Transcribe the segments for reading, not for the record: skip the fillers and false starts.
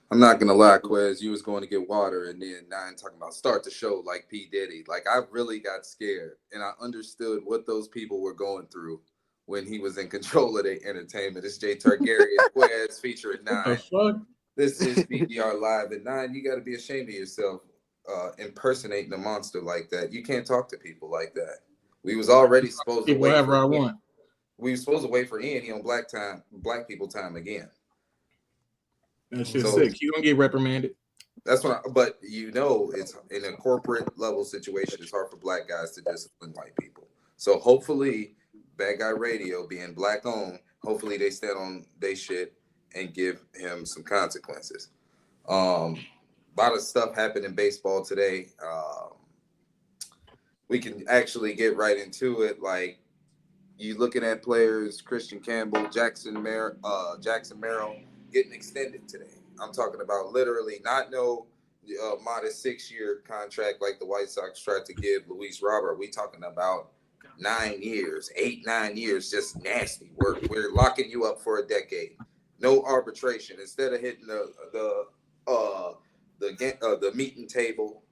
I'm not gonna lie, Quez. You was going to get water, and then Nine talking about start the show like P Diddy. Like I really got scared, and I understood what those people were going through when he was in control of their entertainment. It's Jay Targaryen Quez featuring What the Nine. fuck? This is PBR Live, and Nine. You got to be ashamed of yourself, impersonating a monster like that. You can't talk to people like that. We was already supposed to Get wait whatever for I Ian. want. We were supposed to wait for Ian. He on black people time again. That shit's So sick. You gonna get reprimanded. that's what. But it's in a corporate level situation. It's hard for black guys to discipline white people. So hopefully, Bad Guy Radio being black owned, hopefully they stand on they shit and give him some consequences. A lot of stuff happened in baseball today. We can actually get right into it. Like you looking at players, Christian Campbell, Jackson Merrill getting extended today. I'm talking about literally not no modest 6-year contract like the White Sox tried to give Luis Robert. We talking about 9 years, 8, 9 years, just nasty work. We're locking you up for a decade. No arbitration. Instead of hitting the meeting table,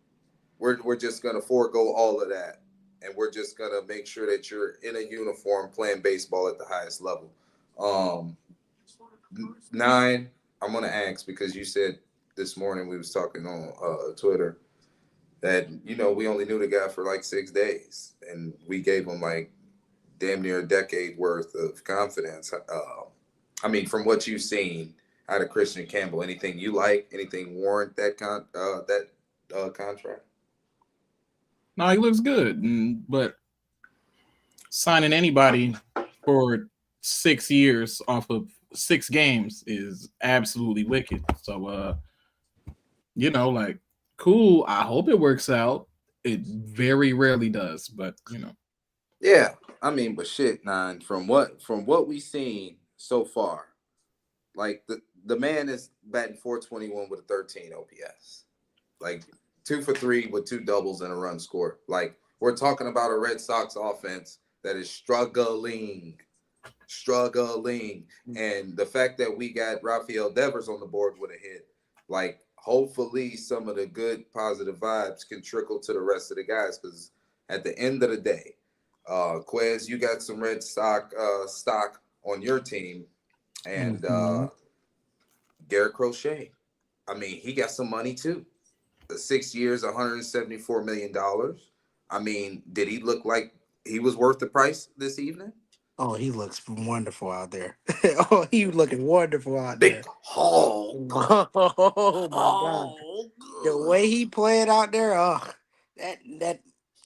we're just gonna forego all of that, and we're just gonna make sure that you're in a uniform playing baseball at the highest level. Um, Nine, I'm gonna ask because you said this morning we was talking on Twitter that we only knew the guy for like 6 days, and we gave him like damn near a decade worth of confidence. I mean, from what you've seen out of Christian Campbell, anything you like, anything warrant that contract? No, he looks good, but signing anybody for 6 years off of 6 games is absolutely wicked. So, like, cool. I hope it works out. It very rarely does, but Yeah, I mean, but shit, Nine. From what we've seen so far, like the man is batting 421 with a 13 OPS, like 2 for 3 with two doubles and a run scored. Like we're talking about a Red Sox offense that is struggling, and the fact that we got Rafael Devers on the board with a hit, like hopefully some of the good positive vibes can trickle to the rest of the guys because at the end of the day. Quez, you got some red stock on your team, and Mhm. Garrett Crochet. I mean, he got some money too. The 6 years, $174 million. I mean, did he look like he was worth the price this evening? Oh, he looks wonderful out there. Oh, he looking wonderful out Big there. hog, Oh my God. hog, The way he played out there, that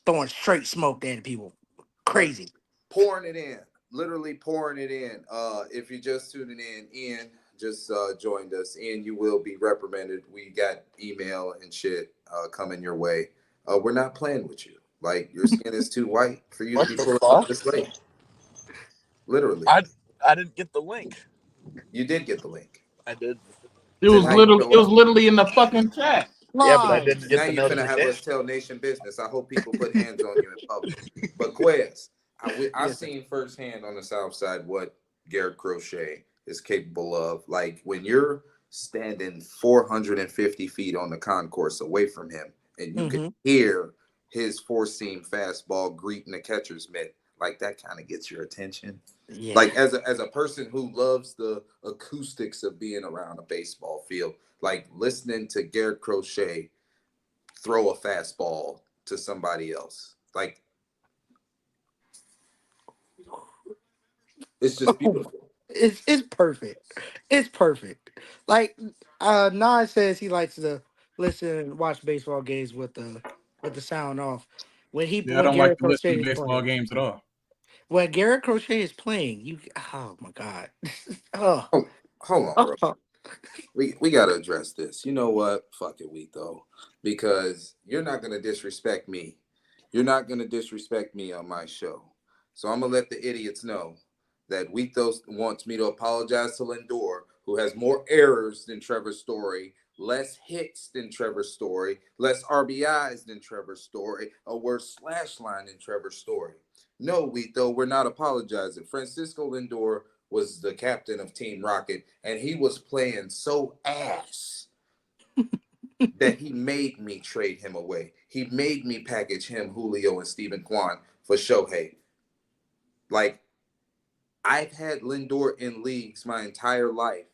throwing straight smoke at people. like Crazy. pouring it in, literally pouring it in. If you're just tuning in, Ian just joined us. Ian, you will be reprimanded. We got email and shit coming your way. We're not playing with you. Like your skin is too white for you to What be the pulling up fuck? this late. Literally, I didn't get the link. you did get the link. I did. it was Tonight, literally you know it was what? literally in the fucking chat. Yeah, but I Live. didn't get Tonight the you finna have us notification. tell nation business. I hope people put hands on you in public. But Quez, I Yes, sir. seen firsthand on the South Side what Garrett Crochet is capable of. Like when you're standing 450 feet on the concourse away from him, and you could Mm-hmm. hear his four-seam fastball greeting the catcher's mitt, like that kind of gets your attention. Yeah. Like as a person who loves the acoustics of being around a baseball field, like listening to Garrett Crochet throw a fastball to somebody else. Like it's just beautiful. It's perfect. It's perfect. Like Nas says he likes to listen and watch baseball games with the sound off. Yeah, I When don't like Garrett to listen Crochet to is baseball playing. games at all. When Garrett Crochet is playing, oh my God. Oh, Oh, hold on, bro. oh. We gotta address this. You know what? Fuck it, we though, because you're not gonna disrespect me. You're not gonna disrespect me on my show. So I'm gonna let the idiots know that Weethos wants me to apologize to Lindor, who has more errors than Trevor Story, less hits than Trevor Story, less RBIs than Trevor Story, a worse slash line than Trevor Story. No, Weetho, we're not apologizing. Francisco Lindor was the captain of Team Rocket, and he was playing so ass that he made me trade him away. He made me package him, Julio, and Stephen Kwan for Shohei. Like, I've had Lindor in leagues my entire life,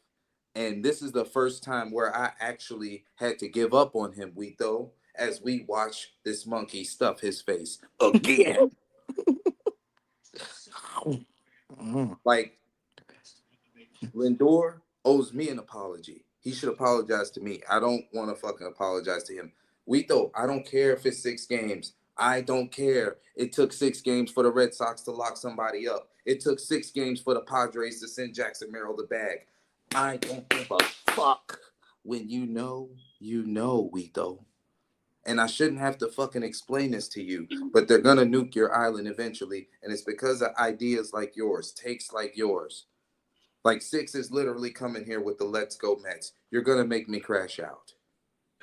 and this is the first time where I actually had to give up on him, Wito, as we watch this monkey stuff his face again. Like, Lindor owes me an apology. He should apologize to me. I don't want to fucking apologize to him. Wito, I don't care if it's 6 games. I don't care. It took 6 games for the Red Sox to lock somebody up. It took 6 games for the Padres to send Jackson Merrill the bag. I don't give a fuck. When you know, Wito. And I shouldn't have to fucking explain this to you, but they're going to nuke your island eventually. And it's because of ideas like yours, takes like yours. Like, 6 is literally coming here with the let's go Mets. You're going to make me crash out.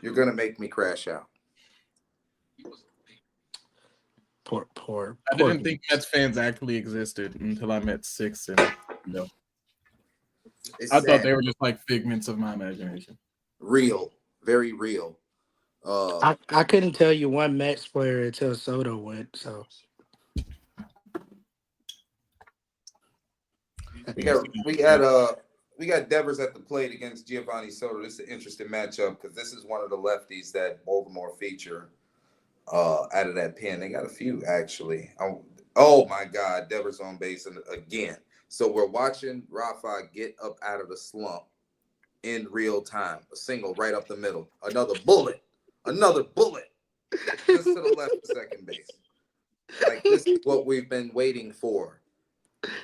You're going to make me crash out. Poor. I didn't think Mets fans actually existed until I met 6, and It's I sad. thought they were just like figments of my imagination. Real. Very real. I couldn't tell you one Mets player until Soto went. So We got Devers at the plate against Giovanni Soto. This is an interesting matchup because this is one of the lefties that Baltimore feature out of that pen. They got a few actually. Oh my God, Devers on base again. So we're watching Rafa get up out of the slump in real time. A single right up the middle. Another bullet. Just to the left of second base. Like, this is what we've been waiting for.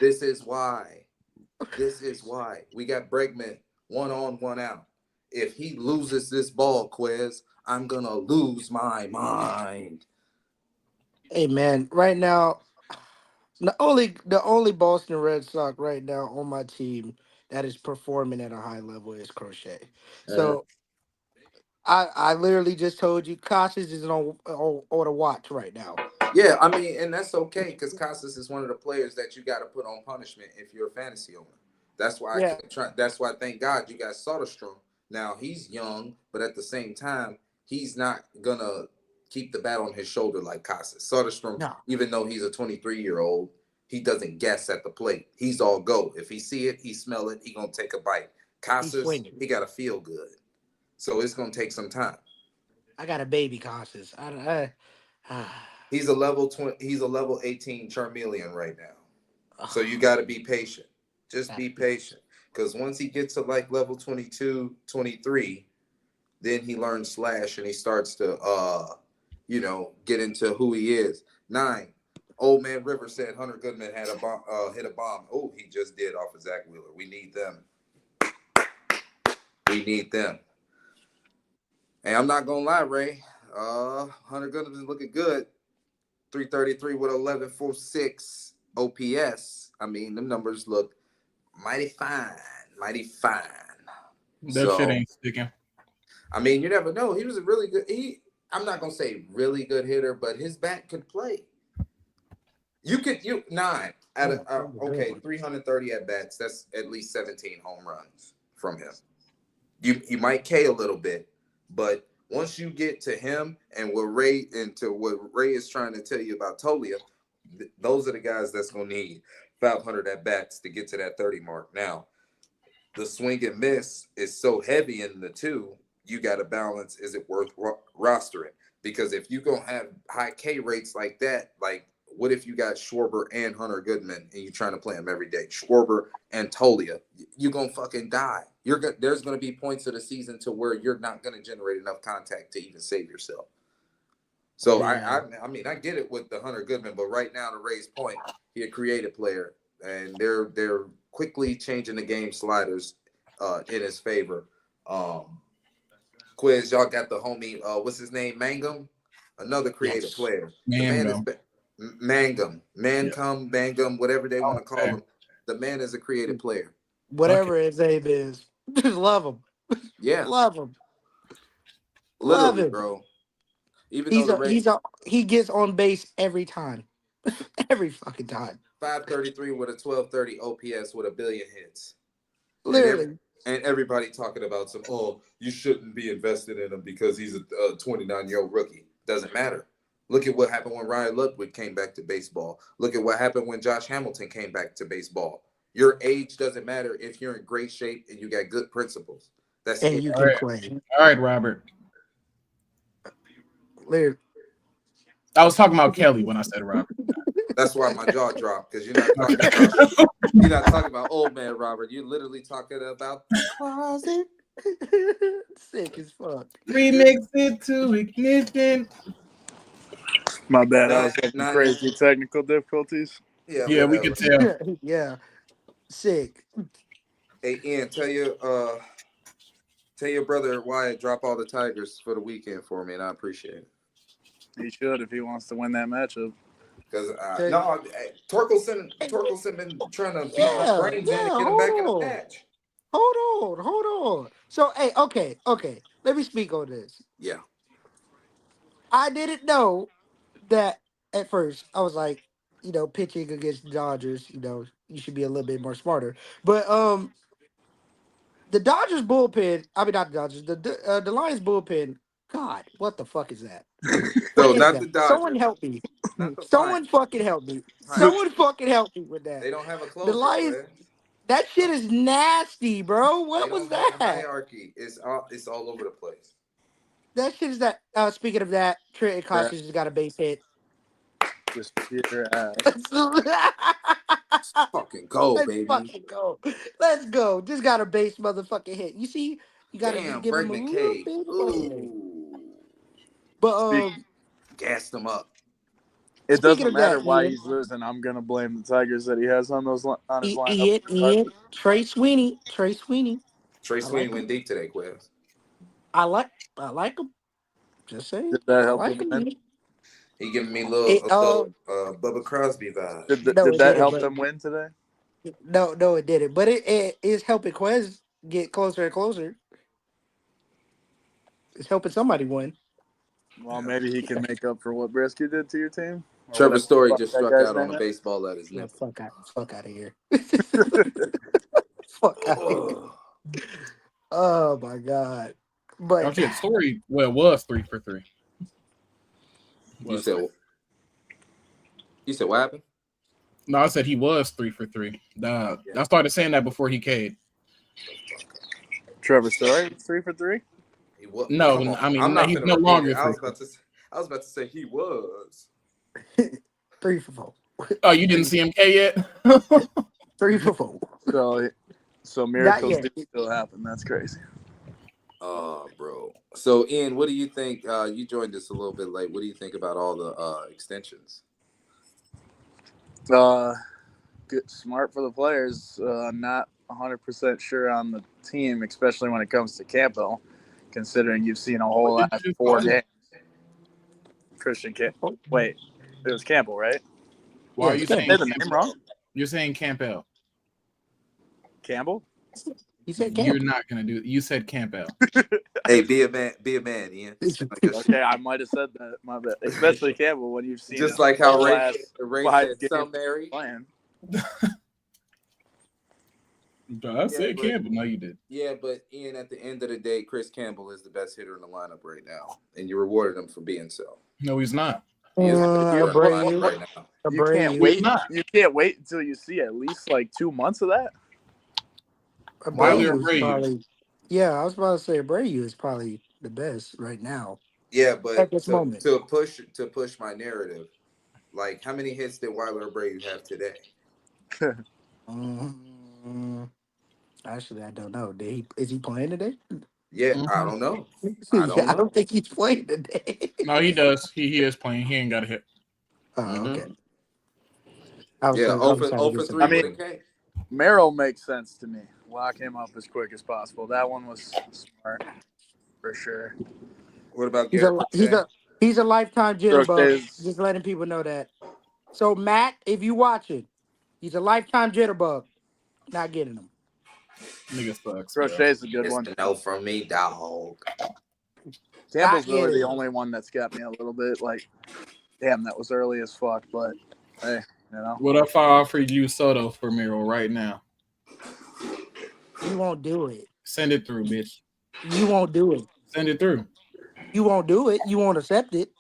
This is why we got Bregman 1 on, 1 out. If he loses this ball, Quez, I'm gonna lose my mind. hey man, right now the only Boston Red Sox right now on my team that is performing at a high level is Crochet. So I literally just told you Casas is on the watch right now. Yeah, I mean, and that's okay because Casas is one of the players that you got to put on punishment if you're a fantasy owner. That's why That's why, thank God, you got Soderstrom. Now he's young, but at the same time, he's not gonna keep the bat on his shoulder like Casas. Soderstrom, No. even though he's a 23-year-old, he doesn't guess at the plate. He's all go. If he see it, he smell it, he gonna take a bite. Casas, he got to feel good. So it's gonna take some time. I got a baby Casas. He's a level 20. He's a level 18 Charmeleon right now. So you got to be patient. Just be patient. Because once he gets to like level 22, 23, then he learns slash and he starts to, get into who he is. 9. Old Man River said Hunter Goodman had a bomb, hit a bomb. Oh, he just did off of Zach Wheeler. We need them. Hey, I'm not gonna lie, Ray. Hunter Goodman is looking good. 333 with 11.46 OPS. I mean, them numbers look mighty fine. That shit ain't sticking. I mean, you never know. He was a really good. I'm not gonna say really good hitter, but his bat could play. 9 out of 330 at bats. That's at least 17 home runs from him. You might K a little bit, but once you get to him and what Ray is trying to tell you about Tolia, those are the guys that's going to need 500 at bats to get to that 30 mark. Now, the swing and miss is so heavy in the 2, you got to balance, is it worth rostering? Because if you going to have high K rates like that, like what if you got Schwarber and Hunter Goodman and you're trying to play them every day? Schwarber and Tolia, you're going to fucking die. There's going to be points of the season to where you're not going to generate enough contact to even save yourself. So I mean, I get it with the Hunter Goodman, but right now, to Ray's point, he a creative player, and they're quickly changing the game sliders in his favor. Quiz, y'all got the homie, what's his name, Mangum, another creative player. Mangum, whatever they want to call him. The man is a creative player. Whatever his name is, just love him. Yeah, love him. Literally, Love him, bro. Even he gets on base every time, every fucking time. 533 with a 1230 OPS with a billion hits. Literally, And everybody talking about you shouldn't be invested in him because he's a 29-year-old rookie. Doesn't matter. Look at what happened when Ryan Ludwig came back to baseball. Look at what happened when Josh Hamilton came back to baseball. Your age doesn't matter if you're in great shape and you got good principles. That's And it. you All can right. play. All right, Robert. Larry, I was talking about Kelly when I said Robert. That's why my jaw dropped, because you're not talking about old man Robert. You're literally talking about the closet. sick as fuck. Remix it to ignition. My bad. I was Not- having not- crazy technical difficulties. Yeah, we whatever. could tell. Yeah, sick. Hey, Ian, tell your brother Wyatt drop all the Tigers for the weekend for me, and I appreciate it. He should if he wants to win that matchup. Because Hey. Torkelson been trying to beat my brains in to get him back in the match. Hold on. So, hey, okay. Let me speak on this. Yeah. I didn't know that at first. I was like, pitching against the Dodgers, you should be a little bit more smarter. But the Dodgers bullpen, I mean not the Dodgers, the Lions bullpen. God, what the fuck is that? So What is not that? the Dodgers. Someone help me. Not the Someone Lions. fucking help me. Lions. Someone fucking help me with that. They don't have a closer. Lions- man. That shit is nasty, bro. What They was don't have a that? hierarchy. It's all over the place. That shit is that. Speaking of that, Trenton Costas just got a base hit. Just your ass. Let's Fucking go, baby. fucking go. Let's go. Just got a base motherfucking hit. You see, you gotta Damn, just give him a Brendan little Cade. bit of Ooh. But Gassed him up. It Speaking doesn't of matter that, why Ian. he's losing. I'm gonna blame the Tigers that he has on his lineup. Ian, Trey Sweeney. Trey Sweeney like went deep today, Quiz. I like him. Just saying. Did that I help like him him. win? Ian. He giving me a It, little Bubba Crosby vibe. Did No, it that didn't, help but- them win today? No, it didn't. But it is helping Quez get closer and closer. It's helping somebody win. Well, maybe he can make up for what Brisky did to your team. Or Trevor whatever Story the just fuck that struck guy's out on name a is. baseball at his Yeah, nipple. fuck out of here. Fuck out of here. Oh my god. Oh But shit, Story. Well, it was 3 for 3. You said what happened? No, I said he was 3 for 3. I started saying that before he caved. Trevor Story, 3 for 3. He was. No, Come on. I mean, I'm not he's finna no repeat longer it. I 3 was about to say he was. 3 for 4. Oh, you didn't see him K yet? 3 for 4. So miracles yet. do still happen. That's crazy. Bro. So Ian, what do you think? You joined us a little bit late. What do you think about all the extensions? Good, smart for the players. Not 100% sure on the team, especially when it comes to Campbell, considering you've seen a whole What lot did you 4 say? games. Christian Campbell. Wait, it was Campbell, right? Why are Yeah, you Campbell. saying Say the name wrong. You're saying Campbell. Campbell. He said You're Campbell. not gonna do. You said Campbell. Hey, be a man, Ian. Okay, I might have said that. My bad. Especially Campbell when you've seen Just his like how whole Ray last said, games some Mary. playing. I said but- Campbell. No, you did. Yeah, but Ian, at the end of the day, Chris Campbell is the best hitter in the lineup right now, and you rewarded him for being so. No, he's not. He is the best hitter in the lineup Abreu. right now. You can't Abreu. wait. not. You can't wait until you see at least like 2 months of that. Wilder Abreu is Abreu. probably. Yeah, I was about to say Abreu is probably the best right now. Yeah, but At this moment. to push my narrative, like how many hits did Wilder Abreu have today? Actually, I don't know. Is he playing today? Yeah, Mhm. I don't know. I don't I know. don't think he's playing today. No, he does. He is playing. He ain't got a hit. Oh, Mhm. okay. I was Yeah, trying- I was 0 trying to for get some- 3 I mean- with a K. Merrill makes sense to me. Lock him up as quick as possible. That one was smart for sure. What about He's Garrett? a lifetime jitterbug. Crochet's- Just letting people know that. So Matt, if you watching, he's a lifetime jitterbug. Not getting him. Nigga sucks. bro. Crochet's a good It's one. a no from me, dog. Campbell's Not really getting the him. only one that's got me a little bit like, damn, that was early as fuck. But hey, you know, What if I offered you Soto for Miro right now? He won't do it. Send it through, bitch. You won't do it. Send it through. You won't do it. You won't accept it.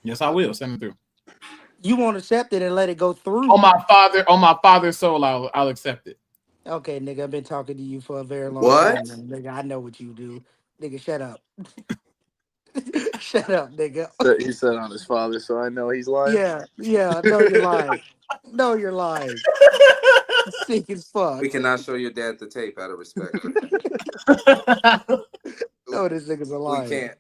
Yes, I will. Send it through. You won't accept it and let it go through. On my father's soul, I'll accept it. Okay, nigga, I've been talking to you for a very long What? time. Nigga, I know what you do. Nigga, shut up. Shut up, nigga. He said on his father, so I know he's lying. Yeah, no, you're lying. No, you're lying. Sick as fuck. We cannot show your dad the tape out of respect. No, this nigga's a We liar. can't.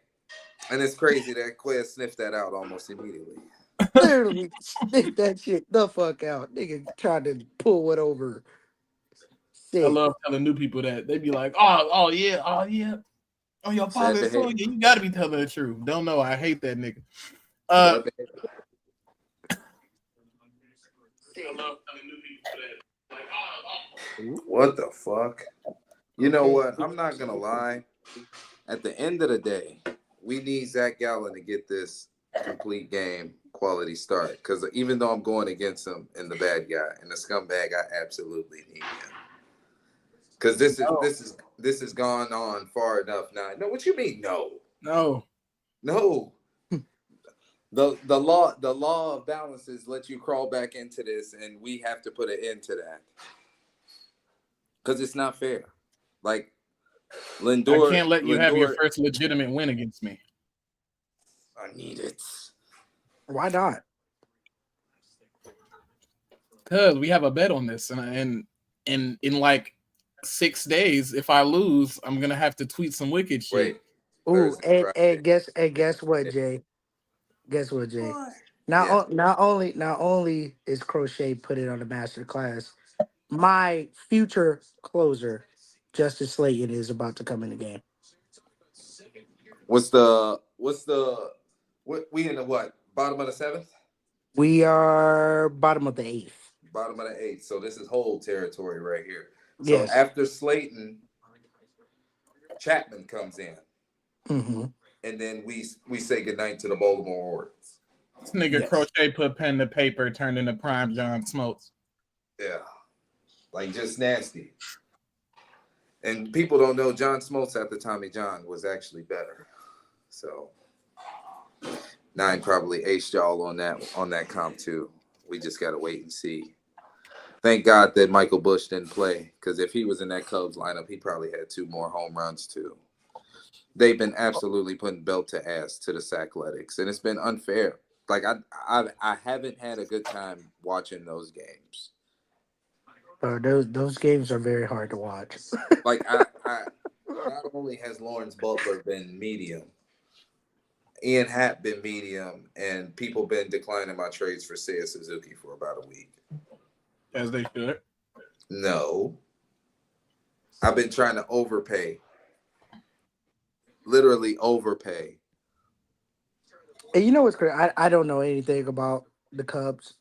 And it's crazy that Quez sniffed that out almost immediately. Literally sniff that shit the fuck out. Nigga tried to pull it over. Sick. I love telling new people that. They be like, oh yeah. On your father's soul, yeah, you gotta be telling the truth. Don't know. I hate that nigga. I love telling new people that. Like, What the fuck? You know what? I'm not gonna lie. At the end of the day, we need Zach Gallen to get this complete game quality start. Because even though I'm going against him and the bad guy and the scumbag, I absolutely need him. Because this has gone on far enough now. No, what you mean? No. The law of balances let you crawl back into this, and we have to put an end to that. Because it's not fair. Like Lindor, I can't let you have your first legitimate win against me. I need it. Why not? Because we have a bet on this, and in like 6 days, if I lose, I'm gonna have to tweet some wicked shit. Wait. Ooh, Thursday, and guess what, Jay? Guess what, Jay? Not only is Crochet put it on the master class, my future closer, Justice Slayton, is about to come in the game. We in the what? Bottom of the 7th? We are bottom of the 8th. Bottom of the 8th. So this is whole territory right here. So Yes. after Slayton, Chapman comes in. Mm-hmm. And then we say goodnight to the Baltimore Orioles. This nigga Crochet put pen to paper, turned into prime John Smoltz. Yeah. Like just nasty. And people don't know John Smoltz after Tommy John was actually better. So 9 probably aced y'all on that comp too. We just gotta wait and see. Thank God that Michael Bush didn't play, because if he was in that Cubs lineup, he probably had 2 more home runs too. They've been absolutely putting belt to ass to the Sackletics, and it's been unfair. Like I haven't had a good time watching those games. Those games are very hard to watch. Like I not only has Lawrence Butler been medium, Ian Happ been medium, and people been declining my trades for Seiya Suzuki for about a week. As they should. No. I've been trying to overpay. Literally overpay. And you know what's crazy? I don't know anything about the Cubs.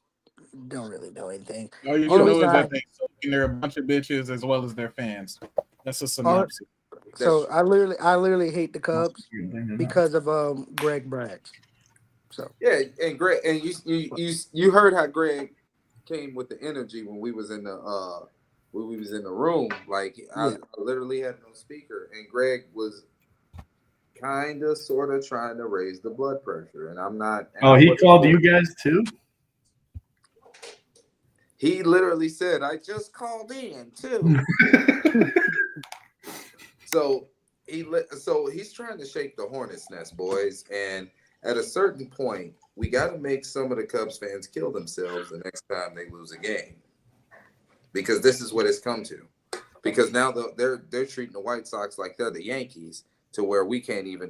Don't really know anything. All you Only know is reason that they're a bunch of bitches as well as their fans. That's a synopsis. So I literally hate the Cubs because of Greg Braggs. So yeah, and Greg, and you heard how Greg came with the energy when we was in the room. Like I literally had no speaker, and Greg was kind of sort of trying to raise the blood pressure, and I'm not. Oh, he called you guys too? He literally said, "I just called in too." So he's trying to shake the hornet's nest, boys, and at a certain point, we got to make some of the Cubs fans kill themselves the next time they lose a game, because this is what it's come to. Because now they're treating the White Sox like they're the Yankees, to where we can't leave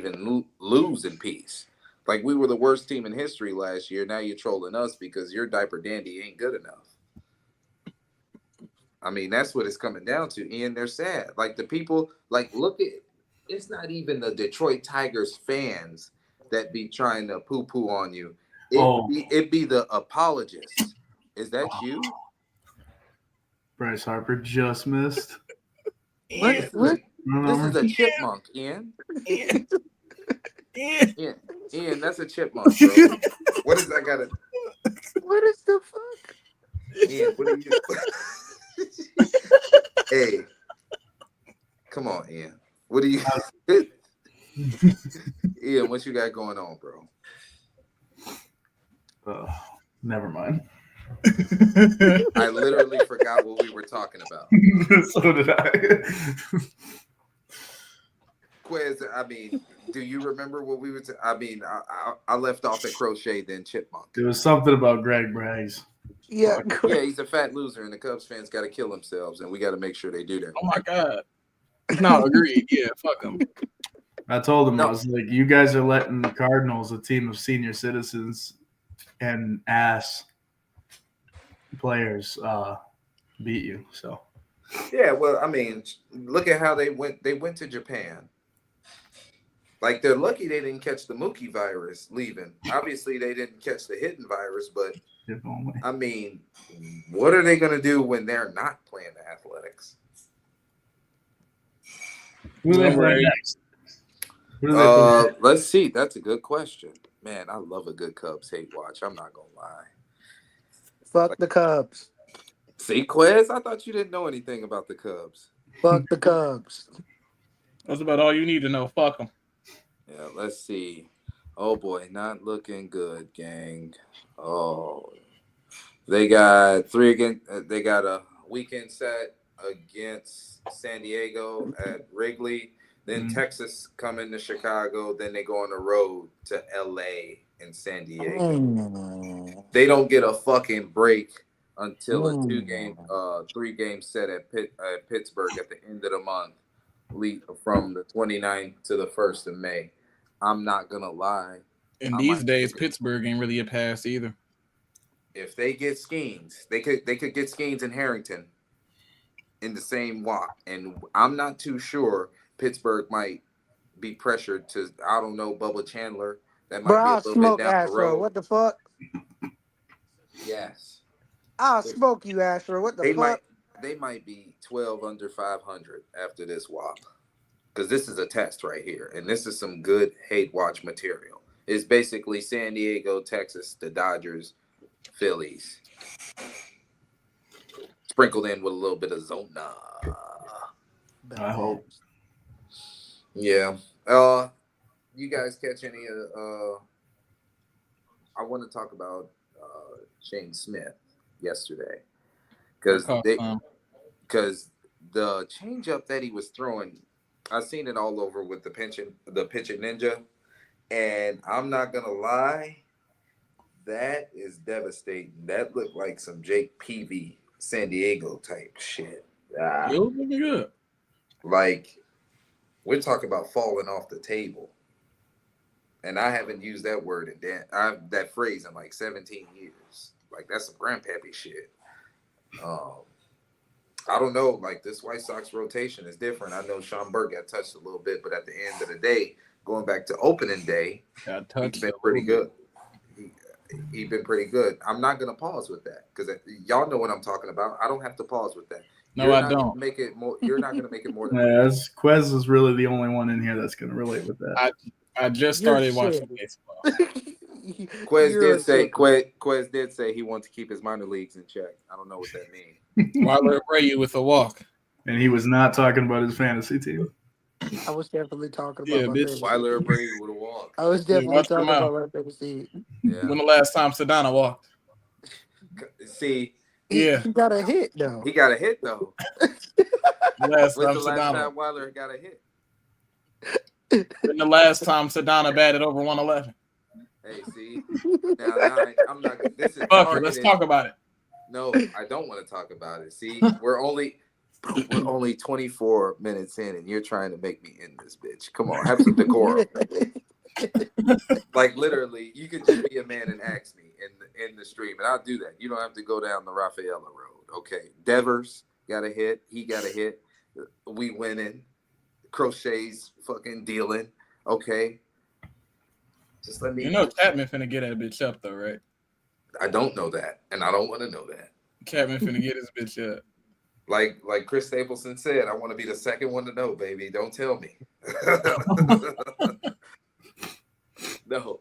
and lose in peace. Like we were the worst team in history last year. Now you're trolling us because your diaper dandy ain't good enough. I mean, that's what it's coming down to, Ian. They're sad. Like the people, like look at, it's not even the Detroit Tigers fans that be trying to poo-poo on you. It'd be the apologists. Is that you? Bryce Harper just missed. What? This is a chipmunk, Ian. Ian, that's a chipmunk, bro. What is that got to? what is the fuck? Ian, what are you? Hey, Come on, Ian. What do you Ian, what you got going on, bro? Never mind. I literally forgot what we were talking about. So did I. Quiz, I mean, do you remember what we were I left off at crochet, then chipmunk. There was something about Greg Braggs. Yeah. Yeah, he's a fat loser, and the Cubs fans got to kill themselves, and we got to make sure they do that. Oh my god. No, agreed. Yeah, fuck him. I told him, No. I was like, you guys are letting the Cardinals, a team of senior citizens and ass players, beat you. So Yeah, well, I mean, look at how they went. They went to Japan. Like, they're lucky they didn't catch the Mookie virus leaving. Obviously, they didn't catch the hidden virus, but if only. I mean, what are they going to do when they're not playing the Athletics? Who do they play Right. next? Who do they play next? Let's see. That's a good question. Man, I love a good Cubs hate watch. I'm not going to lie. Fuck the Cubs. See, Quez, I thought you didn't know anything about the Cubs. Fuck the Cubs. That's about all you need to know. Fuck them. Yeah, let's see. Oh boy, not looking good, gang. Oh, they got three again. They got a weekend set against San Diego at Wrigley. Then Texas coming to Chicago. Then they go on the road to LA and San Diego. They don't get a fucking break until a 3-game set at Pittsburgh at the end of the month, from the 29th to the 1st of May. I'm not gonna lie. And these days, Pittsburgh ain't really a pass either. If they get Skeens, they could get Skeens and Harrington in the same walk, and I'm not too sure Pittsburgh might be pressured to. I don't know, Bubba Chandler. That might Bro, be a I'll little smoke bit down the Astro. road. What the fuck? Yes, I'll smoke you, Astro. What the fuck? They might be 12 under 500 after this WAP, because this is a test right here, and this is some good hate watch material. It's basically San Diego, Texas, the Dodgers, Phillies, sprinkled in with a little bit of Zona. I hope. Yeah. You guys catch any of I want to talk about Shane Smith yesterday, because the changeup that he was throwing, I've seen it all over with the pitching ninja, and I'm not gonna lie, that is devastating. That looked like some Jake Peavy San Diego type shit. It was looking good. Like, we're talking about falling off the table. And I haven't used that word that phrase in like 17 years. Like, that's some grandpappy shit. I don't know. Like, this White Sox rotation is different. I know Sean Burke got touched a little bit, but at the end of the day, going back to opening day, he's been pretty good. He's been pretty good. I'm not gonna pause with that because y'all know what I'm talking about. I don't have to pause with that. No, I don't. Make it more. You're not gonna make it more than. Yeah, Quez is really the only one in here that's going to relate with that. I just started watching baseball. Quez did say he wanted to keep his minor leagues in check. I don't know what that means. Weiler Abreu with a walk. And he was not talking about his fantasy team. I was definitely talking about Yeah, my bitch. fantasy. Weiler Brady with a walk. I was definitely watch talking them out. about my fantasy. Yeah. When the last time Sedana walked? See, Yeah. He got a hit though. he got a hit though. Last When's time the last Sedana. time Weiler got a hit? When the last time Sedana batted over 111. Hey, see, now I'm not. This is Fuck it, let's targeted. talk about it. No, I don't want to talk about it. See, we're only 24 minutes in, and you're trying to make me end this bitch. Come on, have some decorum. Like, literally, you could just be a man and ask me in the stream, and I'll do that. You don't have to go down the Rafaela road. Okay, Devers got a hit. He got a hit. We winning. Crochet's fucking dealing. Okay. Just let me. You know Chapman finna get that bitch up though, right? I don't know that, and I don't want to know that. Chapman finna get his bitch up. Like Chris Stapleton said, I want to be the second one to know, baby. Don't tell me. No.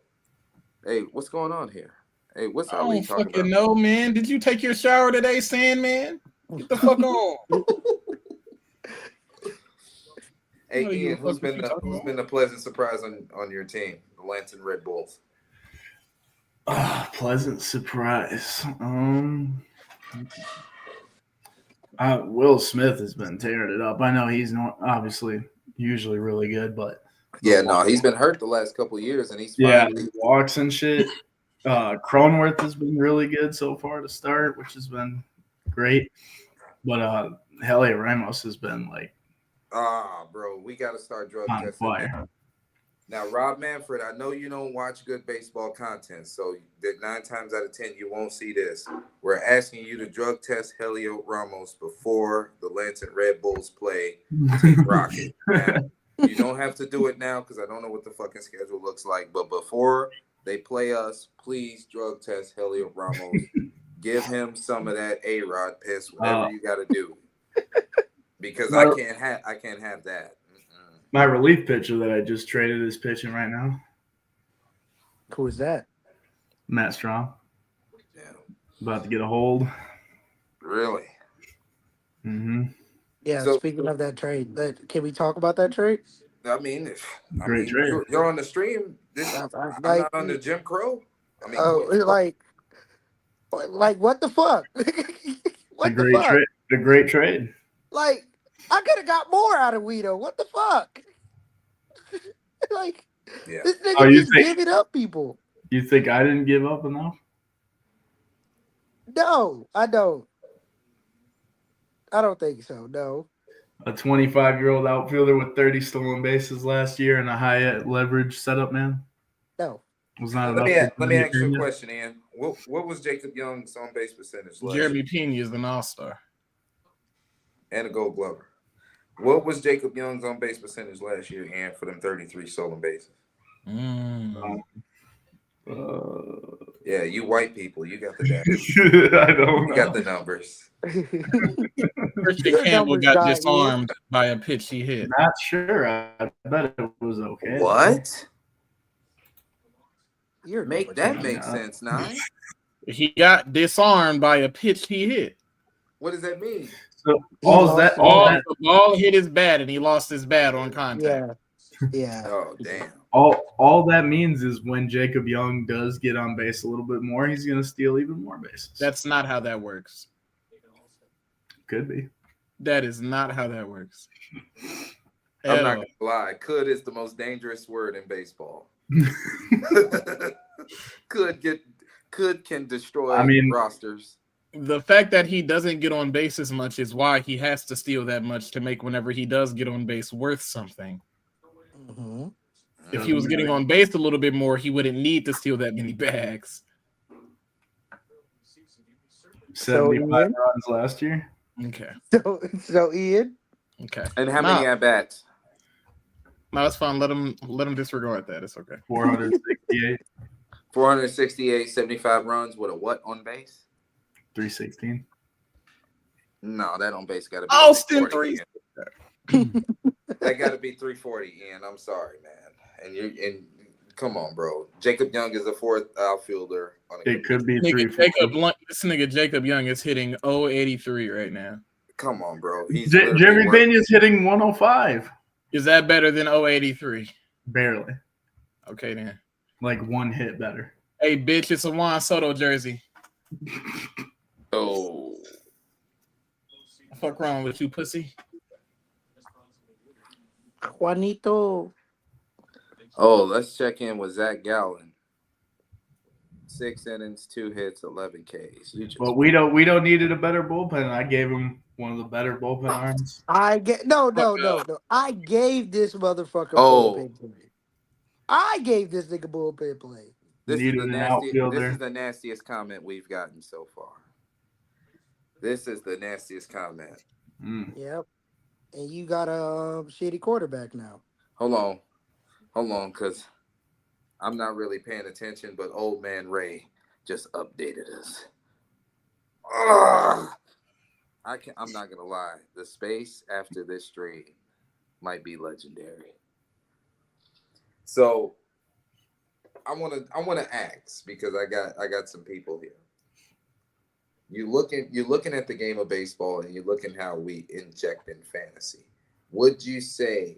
Hey, what's going on here? Hey, what's I Ali don't talking fucking about? know, man. Did you take your shower today, Sandman? Get the fuck on. Hey Nobody give a Ian, who's fuck what been you the talking who's about. been the pleasant surprise on your team, the Lansing Red Bulls? Pleasant surprise. Will Smith has been tearing it up. I know he's not obviously usually really good, but Yeah, no, he's been hurt the last couple of years, and he's yeah, finally. the walks and shit. Cronworth has been really good so far to start, which has been great. But Heliot Ramos has been like Bro, we got to start drug on testing. fire. Now, Rob Manfred, I know you don't watch good baseball content, so that 9 times out of 10 you won't see this. We're asking you to drug test Heliot Ramos before the Lansing Red Bulls play Team Rocket. Now, you don't have to do it now because I don't know what the fucking schedule looks like, but before they play us, please drug test Heliot Ramos. Give him some of that A-Rod piss, whatever you got to do, because I can't have that. My relief pitcher that I just traded is pitching right now. Who is that? Matt Strong. Yeah, About to get a hold. really. Mm-hmm. Yeah, So- speaking of that trade, can we talk about that trade? I mean, Great trade. you're on the stream. I'm Like, not under Jim Crow. I mean, oh, like what the fuck? What the fuck? A great trade. Like, I could have got more out of Guido. What the fuck? Like, yeah. this nigga Oh, you just think- giving up people. You think I didn't give up enough? No, I don't. I don't think so. No. A 25-year-old outfielder with 30 stolen bases last year and a high leverage setup, man. No. Was not Let enough. me ask you a question, Ian. What was Jacob Young's on base percentage last Jeremy year? Pena is an all-star. And a Gold Glover. What was Jacob Young's on base percentage last year, Ian, for them 33 stolen bases? Yeah, you white people, you got the data. I don't You know. got the numbers. Christian Your Campbell numbers got got you. disarmed by a pitch he hit. Not sure. I bet it was okay. What? Your Make numbers that got make Yeah. sense, Nine? He got disarmed by a pitch he hit. What does that mean? So He all lost that, it. all All that, the ball hit his bat, and he lost his bat on contact. Yeah. Yeah. Oh, damn. all that means is when Jacob Young does get on base a little bit more, he's going to steal even more bases. That's not how that works. Could be. That is not how that works. I'm At not all. gonna lie. Could is the most dangerous word in baseball. Could can destroy rosters. The fact that he doesn't get on base as much is why he has to steal that much to make whenever he does get on base worth something. Mm-hmm. If he was getting on base a little bit more, he wouldn't need to steal that many bags. 75 Ian? runs last year. Okay. So Ian, Okay. And how many at bats? No, that's fine. Let him disregard that. It's okay. 468, 468, 75 runs with a what on base? 316. No, that on base got to be Austin 340, Ian. That got to be 340, Ian. I'm sorry, man. And come on, bro. Jacob Young is the fourth outfielder on a It could be Nigga, 340. this nigga Jacob Young is hitting 083 right now. Come on, bro. He's Jeremy Pena's hitting 105. Is that better than 083? Barely. Okay, then. Like one hit better. Hey, bitch, it's a Juan Soto jersey. Oh. Fuck wrong with you, pussy? Juanito. Oh, let's check in with Zach Gallen. 6 innings, 2 hits, 11 Ks. You just But we don't needed a better bullpen. I gave him one of the better bullpen arms. I get no. I gave this motherfucker Oh. bullpen play. I gave this nigga bullpen play. This Needed is an this outfielder. is the nastiest comment we've gotten so far. This is the nastiest comment. Yep. And you got a shitty quarterback now. Hold on, because I'm not really paying attention, but old man Ray just updated us. Ugh. I'm not gonna lie. The space after this stream might be legendary. So I wanna ask, because I got some people here. You're looking at the game of baseball and you're looking how we inject in fantasy. Would you say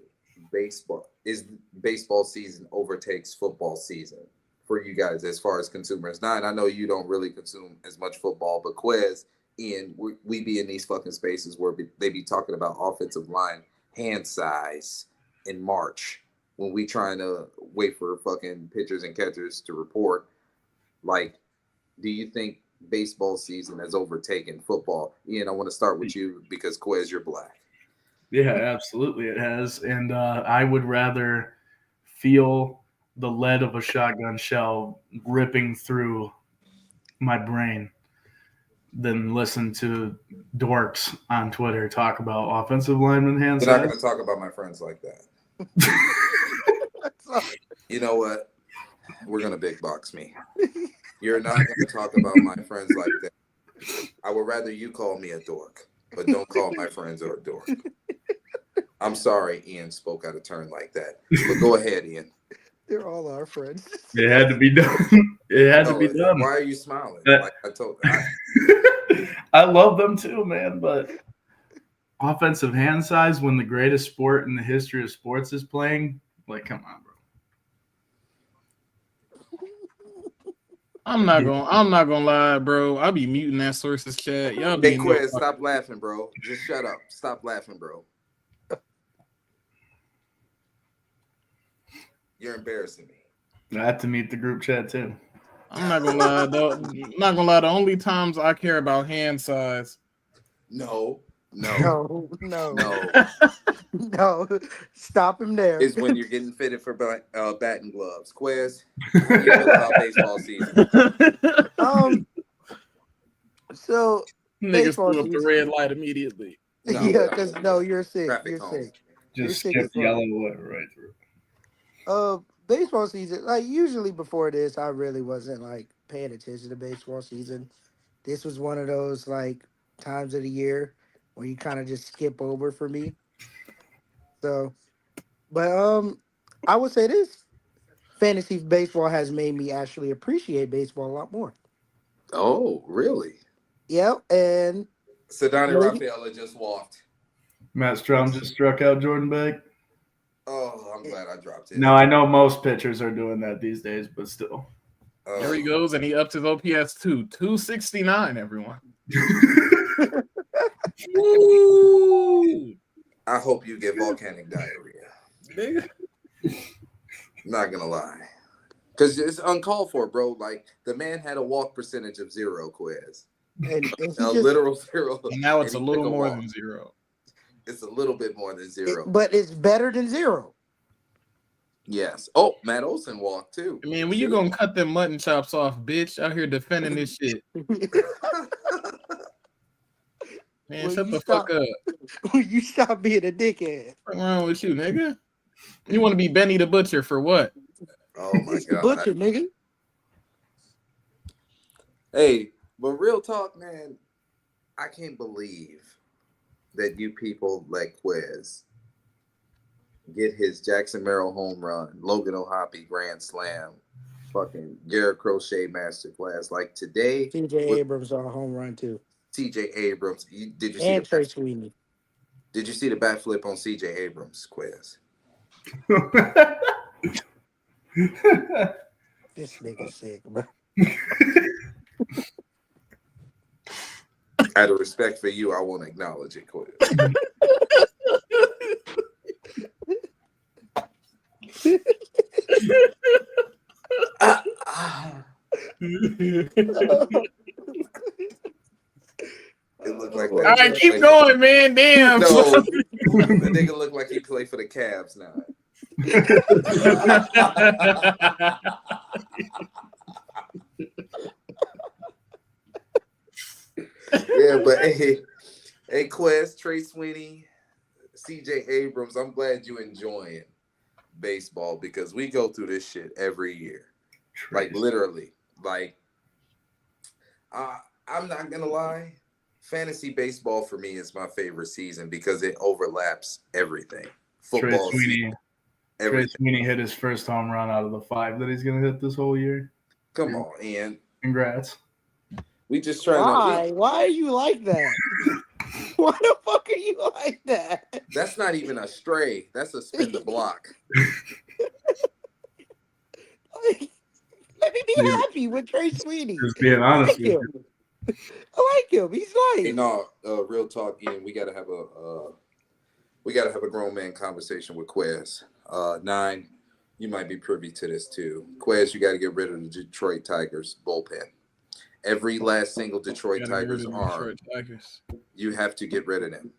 baseball season overtakes football season for you guys as far as consumers? Now, and I know you don't really consume as much football, but Quez, Ian, we be in these fucking spaces where they be talking about offensive line hand size in March when we trying to wait for fucking pitchers and catchers to report. Like, do you think baseball season has overtaken football? Ian, I want to start with you because Quez, you're black. Yeah, absolutely it has. And I would rather feel the lead of a shotgun shell ripping through my brain than listen to dorks on Twitter talk about offensive lineman hand We're not going size. to talk about my friends like that. You know what? We're going to big box me. You're not going to talk about my friends like that. I would rather you call me a dork, but don't call my friends a dork. I'm sorry Ian spoke out of turn like that. But go ahead, Ian. They're all our friends. It had to be done. It had to be done. Why are you smiling? Like I told I love them too, man, but offensive hand size when the greatest sport in the history of sports is playing, like, come on, bro. I'm not gonna lie, bro. I'll be muting that sources chat. Y'all be Hey, Quez, stop laughing, bro. Just shut up. Stop laughing, bro. You're embarrassing me. I had to meet the group chat too. I'm not gonna lie, though. Not gonna lie. The only times I care about hand size. No. No. Stop him there. Is when you're getting fitted for batting gloves. Quez, you feel about baseball season. So Niggas baseball threw up the season. red light immediately. No, yeah, no. because you're sick. Traffic You're cones. sick. Just You're sick skip as the fuck. yellow whatever right through. Baseball season, like usually before this, I really wasn't like paying attention to baseball season. This was one of those like times of the year where you kind of just skip over for me. So, but I would say this: fantasy baseball has made me actually appreciate baseball a lot more. Oh, really? Yep, and Sedani Maybe. Rafaela just walked. Matt Strom just struck out Jordan Beck. Oh, I'm glad I dropped it. No, I know most pitchers are doing that these days, but still. There he goes, and he upped his OPS too. 269, everyone. Woo! I hope you get volcanic diarrhea. Nigga. Not gonna lie. Because it's uncalled for, bro. Like, the man had a walk percentage of 0, Quez. and he A just, literal 0. And now it's a and he little took more walk. than 0. It's a little bit more than 0. but it's better than 0. Yes. Oh, Matt Olson walked too. I mean, when you gonna cut them mutton chops off, bitch? Out here defending this shit. Man, Will shut you the stop- fuck up. Will you stop being a dickhead? What's wrong with you, nigga? You want to be Benny the Butcher for what? Oh my It's the god. butcher, nigga. Hey, but real talk, man, I can't believe that you people let Quez get his Jackson Merrill home run, Logan O'Hoppe grand slam, fucking Garrett Crochet masterclass. Like today, CJ with Abrams on a home run too, CJ Abrams. Did you see and Trey Sweeney. Did you see the bat flip on CJ Abrams, Quez? This nigga sick, bro. Out of respect for you, I won't acknowledge it, Quez. It looked like that. All right, keep going, man. Damn. No, the nigga looked like he played for the Cavs now. Yeah, but hey, Quest, Trey Sweeney, CJ Abrams, I'm glad you enjoying baseball because we go through this shit every year. Like literally. Like I'm not gonna lie. Fantasy baseball for me is my favorite season because it overlaps everything. Football season. Trey Sweeney hit his first home run out of the 5 that he's gonna hit this whole year. Come on, Ian. Congrats. We just trying to. Why are you like that? Why the fuck are you like that? That's not even a stray. That's a spin the block. Like, let me be Dude, happy with Trey Sweeney. just being I honest like with him. you. I like him. He's Hey, nice. no, real talk, Ian. We gotta have a grown man conversation with Quez. Nine, you might be privy to this too. Quez, you got to get rid of the Detroit Tigers bullpen. Every last single Detroit Gotta get rid Tigers of the arm, Detroit Tigers. you have to get rid of them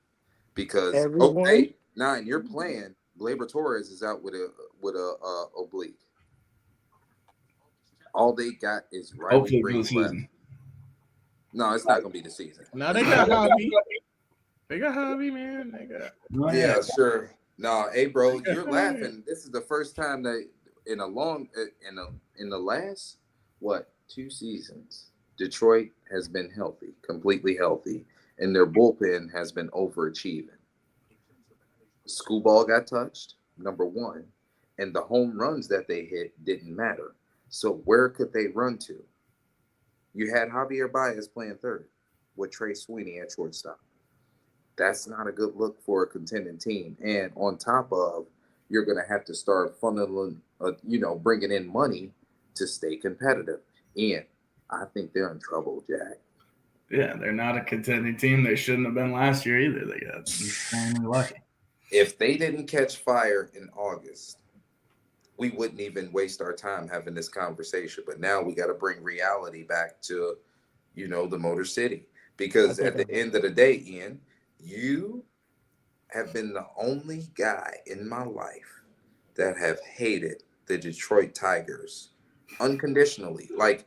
because Everyone? okay, Nine, you're playing. Gleyber Torres is out with a oblique. All they got is Riley Hopefully for Green the left. season. No, it's not gonna be the season. Now they got Javi. They got Javi, man. They got. Oh, Yeah, sure. No, hey, bro, Yeah. you're laughing. This is the first time that in a long in the last 2 seasons, Detroit has been healthy, completely healthy, and their bullpen has been overachieving. Screwball got touched, number one, and the home runs that they hit didn't matter. So where could they run to? You had Javier Baez playing third with Trey Sweeney at shortstop. That's not a good look for a contending team. And on top of, you're going to have to start funneling, bringing in money to stay competitive. And I think they're in trouble, Jack. Yeah, they're not a contending team. They shouldn't have been last year either. They got insanely lucky. If they didn't catch fire in August, we wouldn't even waste our time having this conversation. But now we got to bring reality back to, the Motor City. Because at the end of the day, Ian, you have been the only guy in my life that have hated the Detroit Tigers unconditionally. Like,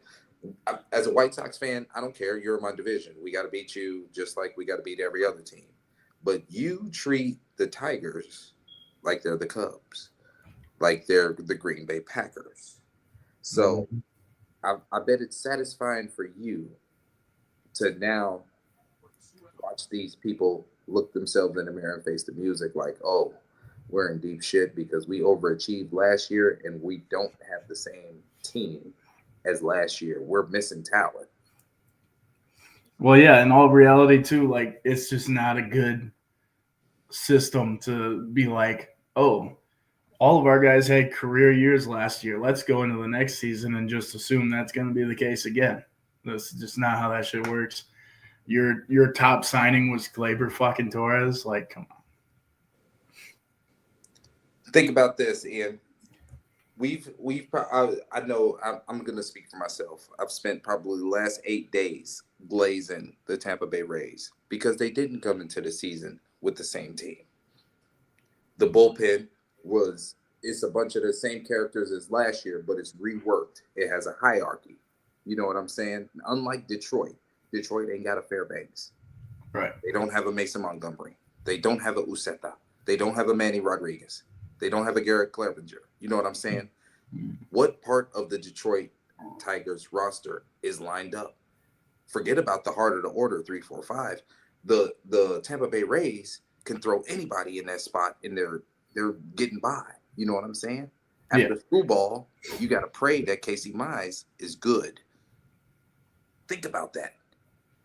as a White Sox fan, I don't care. You're in my division. We got to beat you just like we got to beat every other team. But you treat the Tigers like they're the Cubs, like they're the Green Bay Packers. So I bet it's satisfying for you to now watch these people look themselves in the mirror and face the music like, oh, we're in deep shit because we overachieved last year and we don't have the same team as last year. We're missing talent. Well, yeah, in all reality, too, like, it's just not a good system to be like, oh, all of our guys had career years last year. Let's go into the next season and just assume that's going to be the case again. That's just not how that shit works. Your top signing was Gleyber fucking Torres. Like, come on. Think about this, Ian. I know I'm going to speak for myself. I've spent probably the last 8 days glazing the Tampa Bay Rays because they didn't come into the season with the same team. The bullpen it's a bunch of the same characters as last year, but it's reworked. It has a hierarchy. You know what I'm saying? Unlike Detroit ain't got a Fairbanks. Right. They don't have a Mason Montgomery. They don't have a Uceta. They don't have a Manny Rodriguez. They don't have a Garrett Clevenger. You know what I'm saying? What part of the Detroit Tigers roster is lined up? Forget about the heart of the order, 3, 4, 5. The Tampa Bay Rays can throw anybody in that spot and they're getting by. You know what I'm saying? After Screwball, you got to pray that Casey Mize is good. Think about that.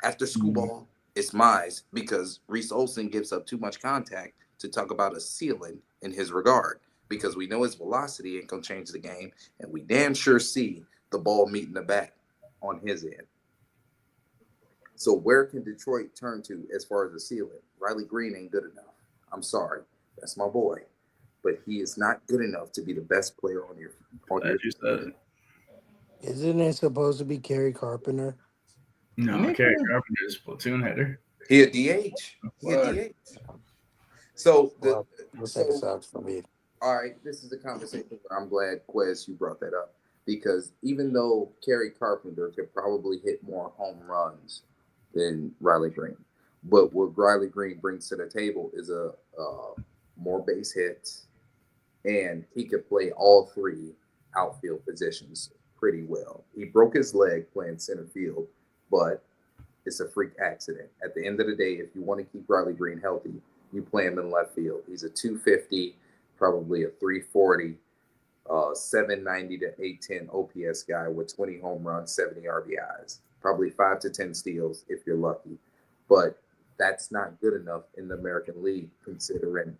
After Screwball, it's Mize because Reese Olson gives up too much contact to talk about a ceiling in his regard because we know his velocity ain't going to change the game, and we damn sure see the ball meeting the bat on his end. So where can Detroit turn to as far as the ceiling? Riley Green ain't good enough. I'm sorry. That's my boy. But he is not good enough to be the best player on your As you said. Isn't it supposed to be Kerry Carpenter? No, Nick, Kerry Carpenter is platoon hitter. He a DH. He a DH. So Looks like it sucks for me. all right, this is a conversation where I'm glad, Quez, you brought that up. Because even though Kerry Carpenter could probably hit more home runs than Riley Green, but what Riley Green brings to the table is a more base hits, and he could play all 3 outfield positions pretty well. He broke his leg playing center field, but it's a freak accident. At the end of the day, if you want to keep Riley Green healthy, you play him in left field. He's a 250, probably a 340, 790 to 810 OPS guy with 20 home runs, 70 RBIs, probably 5 to 10 steals if you're lucky. But That's not good enough in the American League, considering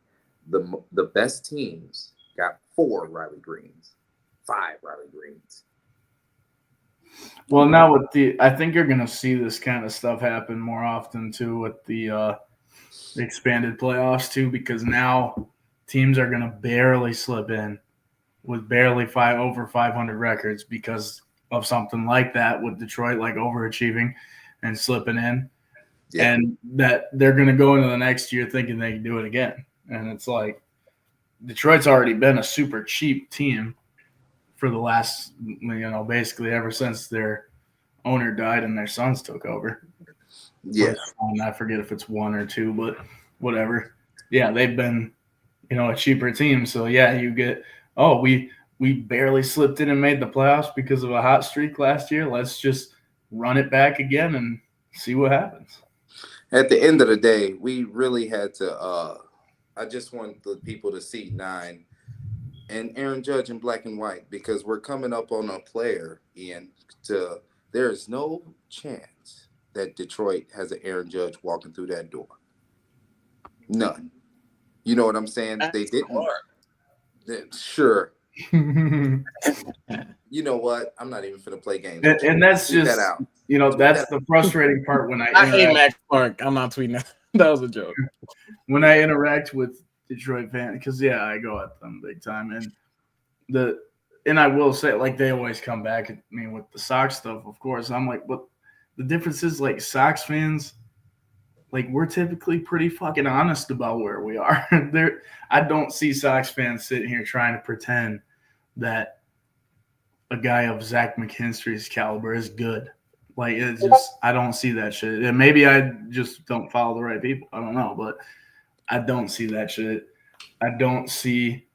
the best teams got 4 Riley Greens, 5 Riley Greens. Well, now I think you're going to see this kind of stuff happen more often too with the expanded playoffs too, because now teams are going to barely slip in with barely over 500 records because of something like that with Detroit, like overachieving and slipping in. Yeah. And that they're going to go into the next year thinking they can do it again. And it's like Detroit's already been a super cheap team for the last, basically ever since their owner died and their sons took over. Yeah. I forget if it's 1 or 2, but whatever. Yeah, they've been, a cheaper team. So, yeah, you get, we barely slipped in and made the playoffs because of a hot streak last year. Let's just run it back again and see what happens. At the end of the day, we really had to I just want the people to see 9 and Aaron Judge in black and white, because we're coming up on a player, Ian, there is no chance that Detroit has an Aaron Judge walking through that door. None. You know what I'm saying? They didn't. Sure. You know what? I'm not even finna play games. And that's Tweet just, that out. That's the frustrating part when I hate Max Clark. I'm not tweeting that. That was a joke. When I interact with Detroit fans, because I go at them big time, and I will say, like, they always come back at me with the Sox stuff, of course. I'm like, but the difference is, like, Sox fans, like, we're typically pretty fucking honest about where we are. I don't see Sox fans sitting here trying to pretend that a guy of Zach McKinstry's caliber is good. Like, it's just, I don't see that shit. And maybe I just don't follow the right people. I don't know, but I don't see that shit. I don't see,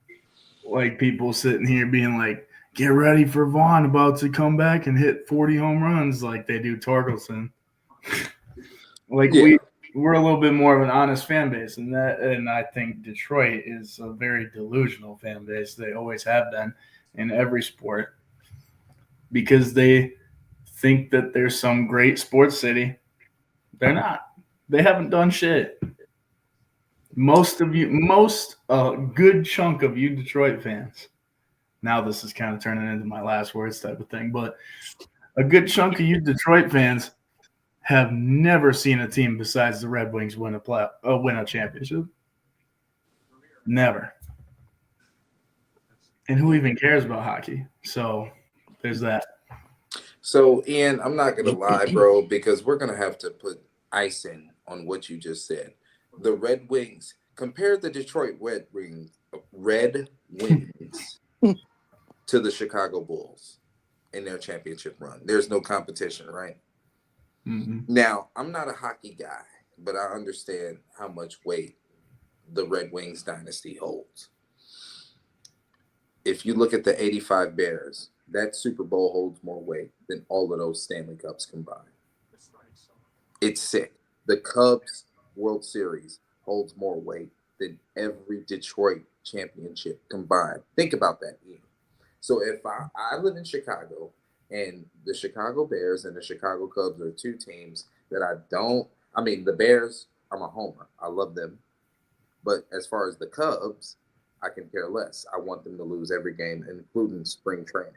like, people sitting here being like, get ready for Vaughn about to come back and hit 40 home runs like they do Torkelson. We're a little bit more of an honest fan base, and I think Detroit is a very delusional fan base. They always have been in every sport, because they think that there's some great sports city. They're not. They haven't done shit. A good chunk of you Detroit fans. Now this is kind of turning into my last words type of thing, but a good chunk of you Detroit fans have never seen a team besides the Red Wings win a championship. Never. And who even cares about hockey? So there's that. So, Ian, I'm not going to lie, bro, because we're going to have to put icing on what you just said. The Red Wings, compare the Detroit Red Wings to the Chicago Bulls in their championship run. There's no competition, right? Mm-hmm. Now, I'm not a hockey guy, but I understand how much weight the Red Wings dynasty holds. If you look at the 85 Bears, that Super Bowl holds more weight than all of those Stanley Cups combined. It's sick. The Cubs World Series holds more weight than every Detroit championship combined. Think about that, Ian. So if I live in Chicago, and the Chicago Bears and the Chicago Cubs are 2 teams that the Bears, I'm a homer. I love them. But as far as the Cubs, I can care less. I want them to lose every game, including spring training.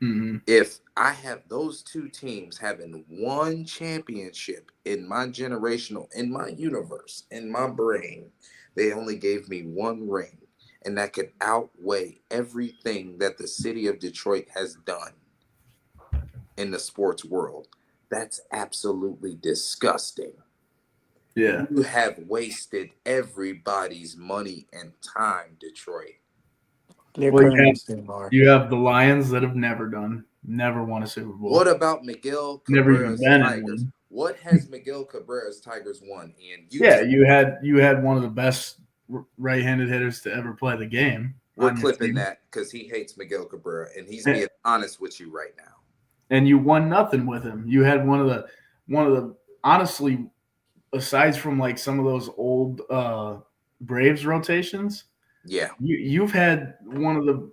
Mm-hmm. If I have those 2 teams having one championship in my in my universe, in my brain, they only gave me 1 ring. And that could outweigh everything that the city of Detroit has done in the sports world. That's absolutely disgusting. Yeah. You have wasted everybody's money and time, Detroit. You have the Lions that have never won a Super Bowl. What about Miguel Cabrera's Tigers? What has Miguel Cabrera's Tigers won, Ian? You had one of the best right-handed hitters to ever play the game. We're clipping that because he hates Miguel Cabrera, and he's being honest with you right now. And you won nothing with him. You had one of the honestly, aside from like some of those old Braves rotations, yeah, you've had one of the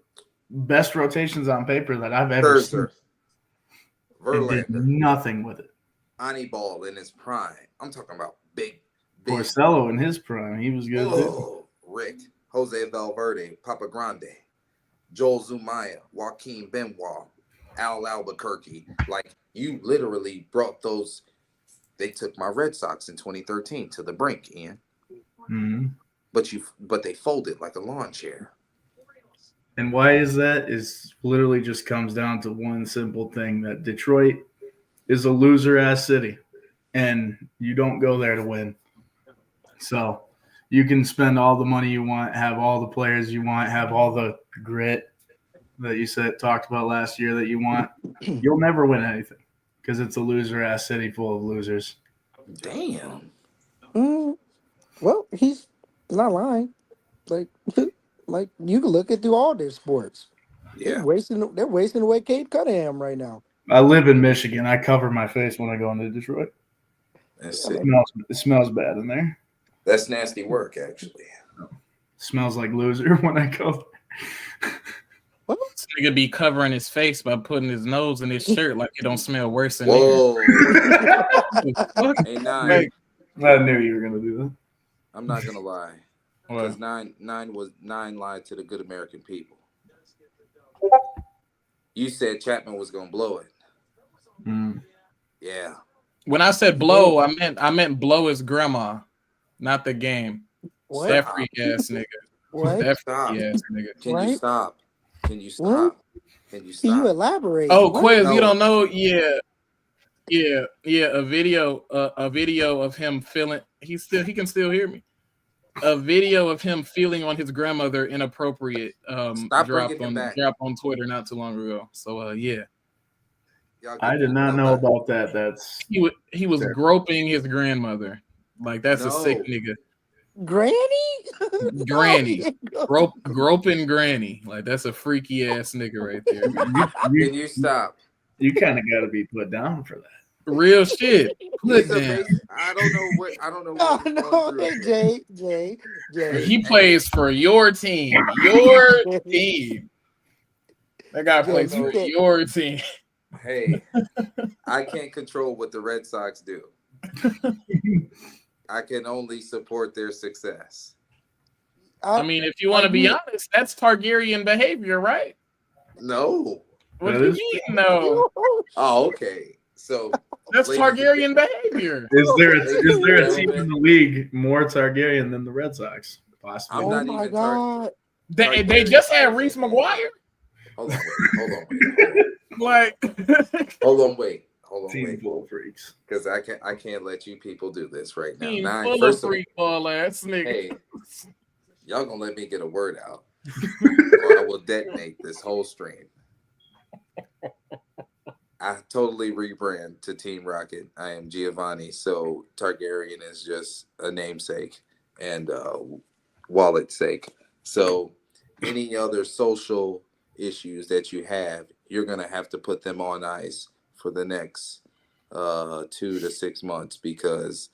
best rotations on paper that I've ever seen. Verlander. Did nothing with it. Ball in his prime. I'm talking about big. Porcello in his prime, he was good too. Oh, Rick, Jose Valverde, Papa Grande, Joel Zumaya, Joaquin Benoit, Al Albuquerque. Like, you literally brought those. They took my Red Sox in 2013 to the brink, Ian. Mhm. But they folded like a lawn chair. And why is that? Is literally just comes down to one simple thing, that Detroit is a loser ass city, and you don't go there to win. So you can spend all the money you want, have all the players you want, have all the grit that you talked about last year that you want. You'll never win anything because it's a loser ass city full of losers. Damn. Well, he's not lying. Like, like you can look at through all their sports. Yeah. They're wasting away Cade Cunningham right now. I live in Michigan. I cover my face when I go into Detroit. That's Yeah, it. It smells bad in there. That's nasty work, actually. Smells like loser when I go. Well, This nigga be covering his face by putting his nose in his shirt like it don't smell worse than Whoa. Fuck. Hey, Nine. Like, I knew you were gonna do that. I'm not gonna lie. what? Because nine lied to the good American people. You said Chapman was gonna blow it. Mm. Yeah. When I said blow, I meant blow his grandma, not the game. what? That freak ass nigga. What? That Stop. freaky ass nigga. Can you Right? stop? Can you What? stop? Can you Can you stop? elaborate? Oh, What? Quiz, No. you don't know? Yeah. A video of him feeling. He can still hear me. A video of him feeling on his grandmother inappropriate. Stop Dropped bringing it back. on Twitter not too long ago. So yeah, Y'all I get did not pulled know up. about that. That's he was Fair. groping his grandmother. Like that's a sick No. nigga. Granny? Granny. Oh, Groping granny. Like that's a freaky ass nigga right there. Can you stop? you kind of got to be put down for that. Real shit. Put He's a down. I don't know what no, he's no, going hey, through. Jay. He plays for your team. Your team. That guy Jay, plays you for can't- your team. Hey, I can't control what the Red Sox do. I can only support their success. I mean, if you want to be honest, that's Targaryen behavior, right? No. What That do you is- mean, no? Oh, okay. So That's ladies and Targaryen behavior. Is there a Ladies team and in the league more Targaryen than the Red Sox? Possibly. I'm Oh not my even god! They just had Reese McGuire. Hold on, Like, wait. Team full of freaks. Because I can't let you people do this right now. team Nine, full of first of all, freak ball ass nigga. hey, y'all gonna let me get a word out, or I will detonate this whole stream. I totally rebrand to Team Rocket. I am Giovanni, so Targaryen is just a namesake and wallet sake. So any other social issues that you have, you're gonna have to put them on ice for the next 2 to 6 months, because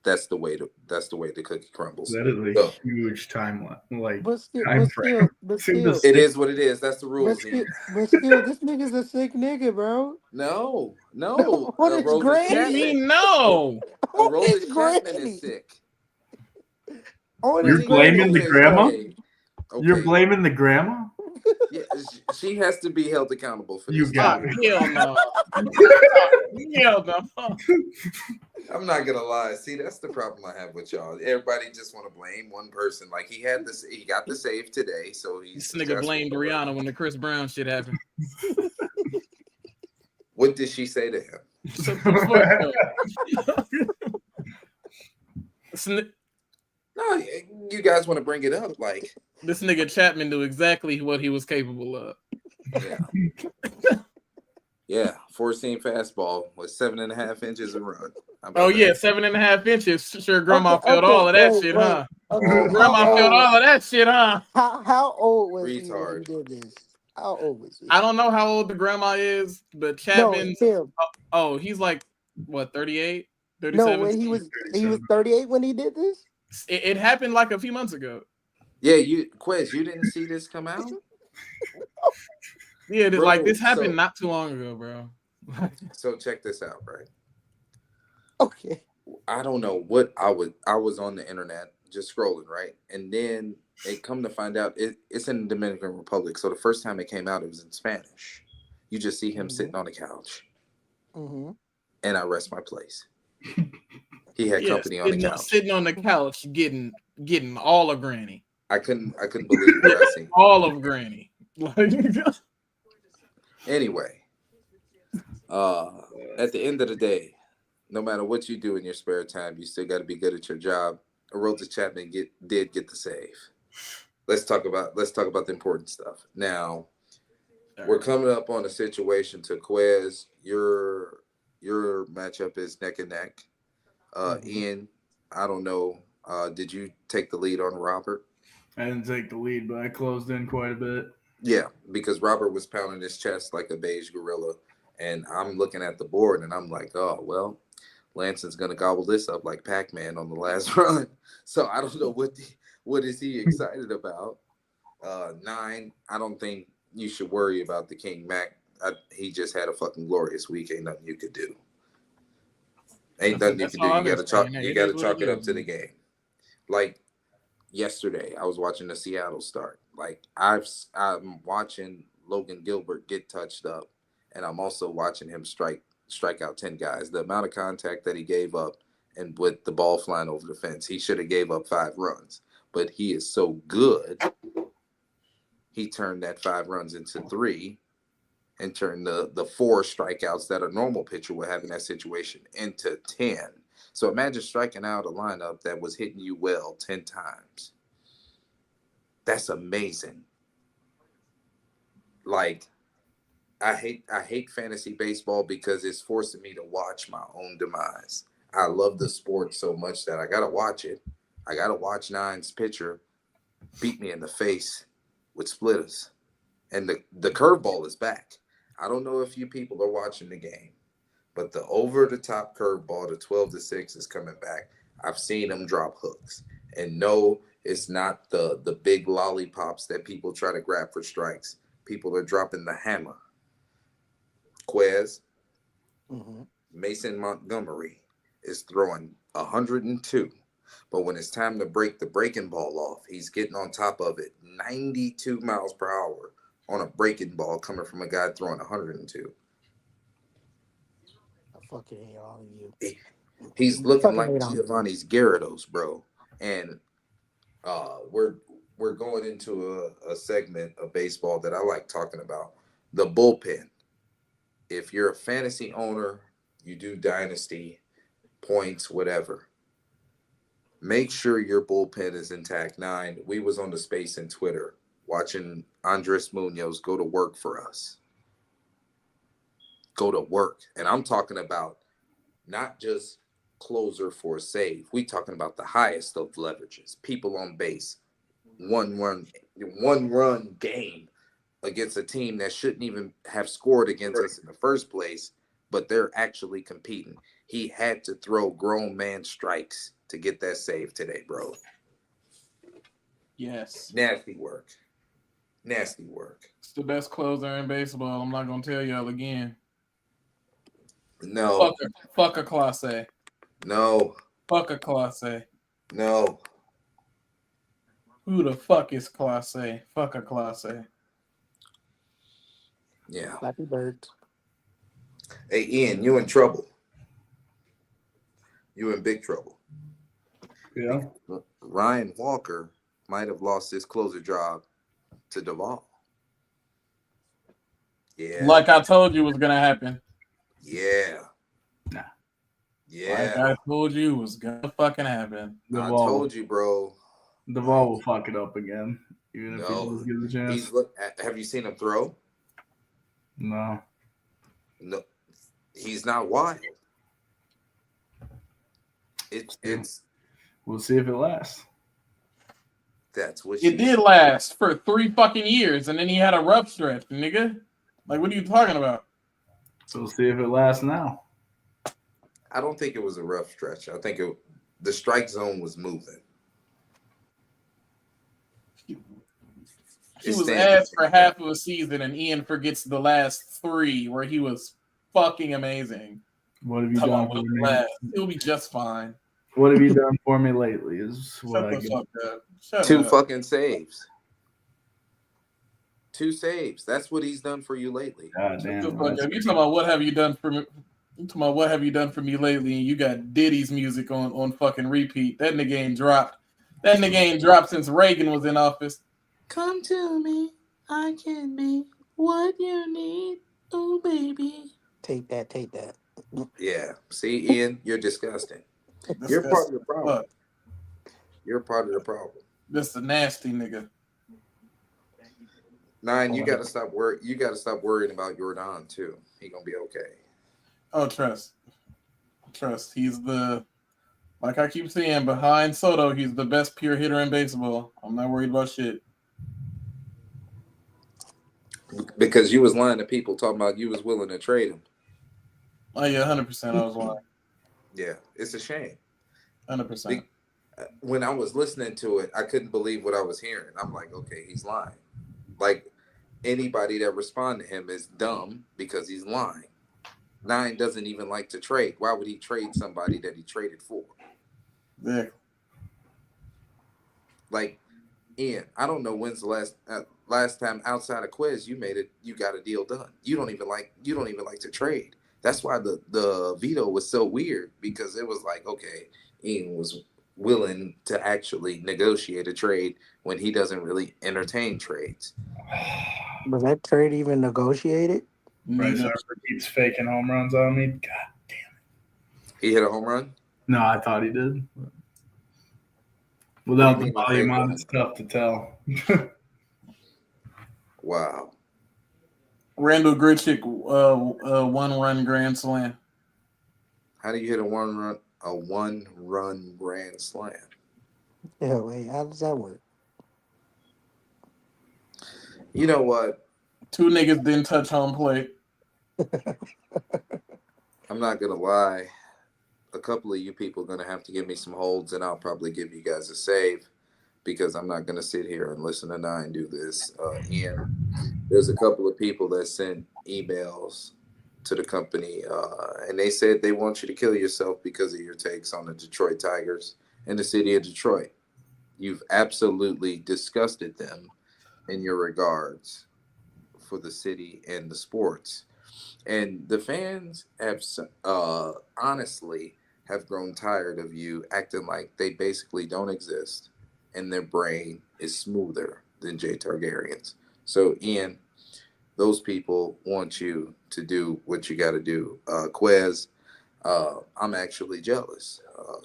that's the way the cookie crumbles. That is a So, huge timeline. Like But still, time but frame. still, but still, This- it is what it is. That's the but rules. still, Ian. but still, this nigga's a sick nigga, bro. No. What is Aroldis Granny? You Chapman- mean no? On Aroldis his Chapman granny. is sick. On You're his blaming granny. the grandma? Okay. You're blaming the grandma? Yeah, she has to be held accountable for You this. got Ah, it. hell no. Hell no. I'm not gonna lie. See, that's the problem I have with y'all. Everybody just want to blame one person. Like he got the save today, so he's This nigga blamed Rihanna when the Chris Brown shit happened. What did she say to him? Shut the fuck up. No, you guys want to bring it up, like, This nigga Chapman knew exactly what he was capable of. yeah, 4-seam fastball with 7.5 inches of run. How about Oh yeah, that? 7.5 inches. Sure, grandma Okay, felt okay, all of that wait, shit, wait. huh? Okay, Grandma felt all of that shit, huh? How old was he when Retard. he did this? How old was he? I don't know how old the grandma is, but No, Chapman. him. Oh, he's like what, 38, No, 37? when he was 38 when he did this. It happened like a few months ago. Yeah, Quiz, you didn't see this come out? Yeah, Bro, like this happened so- not too long ago, bro. So check this out, right? Okay. I don't know what I was on the internet just scrolling, right? And then it come to find out it's in the Dominican Republic. So the first time it came out, it was in Spanish. You just see him sitting on the couch, Mm-hmm. and I rest my place. He had Yes, company on the couch. sitting on the couch, getting all of Granny, I couldn't believe what I seen. all of Granny. Like, Anyway, at the end of the day, no matter what you do in your spare time, you still got to be good at your job. Aroldis Chapman did get the save. Let's talk about the important stuff. Now, we're coming up on a situation to Quez. Your matchup is neck and neck. Ian, I don't know. Did you take the lead on Robert? I didn't take the lead, but I closed in quite a bit. Yeah, because Robert was pounding his chest like a beige gorilla, and I'm looking at the board, and I'm like, oh well, Lanson's gonna gobble this up like Pac-Man on the last run. So I don't know what is he excited about. 9, I don't think you should worry about the King Mac. He just had a fucking glorious week. Ain't nothing you could do. Ain't nothing you can do. You gotta chalk it up to the game. Like yesterday, I was watching the Seattle start. Like I'm watching Logan Gilbert get touched up, and I'm also watching him strike out 10 guys. The amount of contact that he gave up, and with the ball flying over the fence, he should have gave up 5 runs. But he is so good, he turned that 5 runs into 3, and turned the 4 strikeouts that a normal pitcher would have in that situation into 10. So imagine striking out a lineup that was hitting you well 10 times. That's amazing. Like, I hate fantasy baseball because it's forcing me to watch my own demise. I love the sport so much that I gotta watch it. I gotta watch Nine's pitcher beat me in the face with splitters. And the curveball is back. I don't know if you people are watching the game, but the over-the-top curveball, the 12-6, is coming back. I've seen them drop hooks. And no, it's not the big lollipops that people try to grab for strikes. People are dropping the hammer. Quez, Mason Montgomery is throwing 102. But when it's time to break the breaking ball off, he's getting on top of it 92 miles per hour on a breaking ball coming from a guy throwing 102. I fucking hate all of you. He's looking like Giovanni's Gyarados, bro. And we're going into a segment of baseball that I like talking about, the bullpen. If you're a fantasy owner, you do dynasty, points, whatever, make sure your bullpen is intact. 9, we was on the space in Twitter watching Andres Munoz go to work for us. Go to work. And I'm talking about not just closer for a save. We talking about the highest of leverages. People on base. One run game against a team that shouldn't even have scored against us in the first place, but they're actually competing. He had to throw grown man strikes to get that save today, bro. yes, Nasty work. Nasty work. it's the best closer in baseball. I'm not gonna tell y'all again. No. Fuck a Clase. No. Fuck a Clase. No. Who the fuck is Clase? Fuck a Clase. Yeah. Flappy Birds. Hey, Ian, you in trouble. You in big trouble. Yeah. Ryan Walker might have lost his closer job to Duvall. Yeah. Like I told you was gonna happen. Yeah. Nah. Yeah. Like I told you was gonna fucking happen. I told you, bro. Duvall will fuck it up again, even if he No. does give the chance. Have you seen him throw? No. No. He's not wild. It's We'll see if it lasts. that's what It did last for 3 fucking years, and then he had a rough stretch, nigga. Like, what are you talking about? So we'll see if it lasts now. I don't think it was a rough stretch. I think the strike zone was moving. He was asked for half of a season, and Ian forgets the last 3 where he was fucking amazing. What have you Come done on, for we'll me? laugh. He'll be just fine. What have you done for me lately? Is what Shut I the get. fuck up. Shut Two up. fucking saves. 2 saves. That's what he's done for you lately. God Shut the damn. fuck Well, up. that's You talking about what have you done for me? You talking about what have you done for me lately? And you got Diddy's music on fucking repeat. That nigga ain't dropped. That nigga ain't dropped since Reagan was in office. Come to me, I can be what you need, oh baby. Take that. Take that. Yeah. See, Ian, you're disgusting. You're part of the problem. Fuck. You're part of the problem. This a nasty nigga. 9, you gotta stop worrying about Jordan too. He gonna be okay. Oh, trust. He's like I keep saying, behind Soto, he's the best pure hitter in baseball. I'm not worried about shit. Because you was lying to people talking about you was willing to trade him. Oh yeah, 100%. I was lying. Yeah, it's a shame. 100%. When I was listening to it, I couldn't believe what I was hearing. I'm like, okay, he's lying. Like anybody that respond to him is dumb because he's lying. 9 doesn't even like to trade. Why would he trade somebody that he traded for? Yeah. Like, Ian, I don't know when's the last time outside of Quiz you got a deal done. You don't even like to trade. That's why the veto was so weird, because it was like, okay, Ian was willing to actually negotiate a trade when he doesn't really entertain trades. Was that trade even negotiated? Bryce Nigga. Harper keeps faking home runs on me. God damn. He hit a home run? No, I thought he did. Without the mean he volume faked on, it? it's tough to tell. Wow. Randall Grichuk, 1-run grand slam. How do you hit a one-run grand slam? Yeah, wait, how does that work? You know what? 2 niggas didn't touch home plate. I'm not gonna lie. A couple of you people are gonna have to give me some holds, and I'll probably give you guys a save, because I'm not gonna sit here and listen to 9 do this. Ian, there's a couple of people that sent emails to the company, and they said they want you to kill yourself because of your takes on the Detroit Tigers and the city of Detroit. You've absolutely disgusted them in your regards for the city and the sports. And the fans have honestly have grown tired of you acting like they basically don't exist and their brain is smoother than Jay Targaryen's. So, Ian, those people want you to do what you got to do. Quez, I'm actually jealous.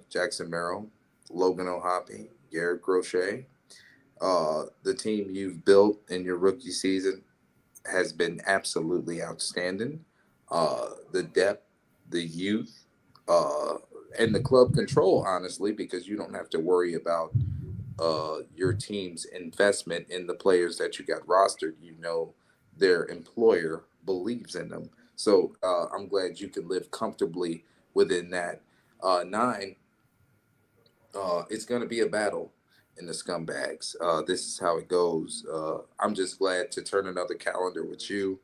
Jackson Merrill, Logan O'Hoppe, Garrett Crochet, the team you've built in your rookie season has been absolutely outstanding. The depth, the youth, and the club control, honestly, because you don't have to worry about your team's investment in the players that you got rostered. You know, their employer believes in them. So I'm glad you can live comfortably within that. 9, it's going to be a battle in the scumbags. This is how it goes. I'm just glad to turn another calendar with you.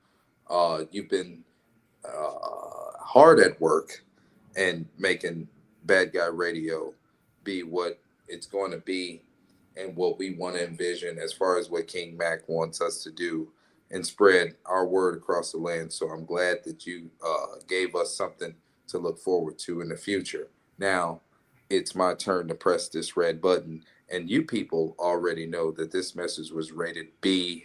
You've been hard at work and making Bad Guy Radio be what it's going to be and what we want to envision as far as what King Mac wants us to do and spread our word across the land. So I'm glad that you gave us something to look forward to in the future. Now it's my turn to press this red button. And you people already know that this message was rated BGR.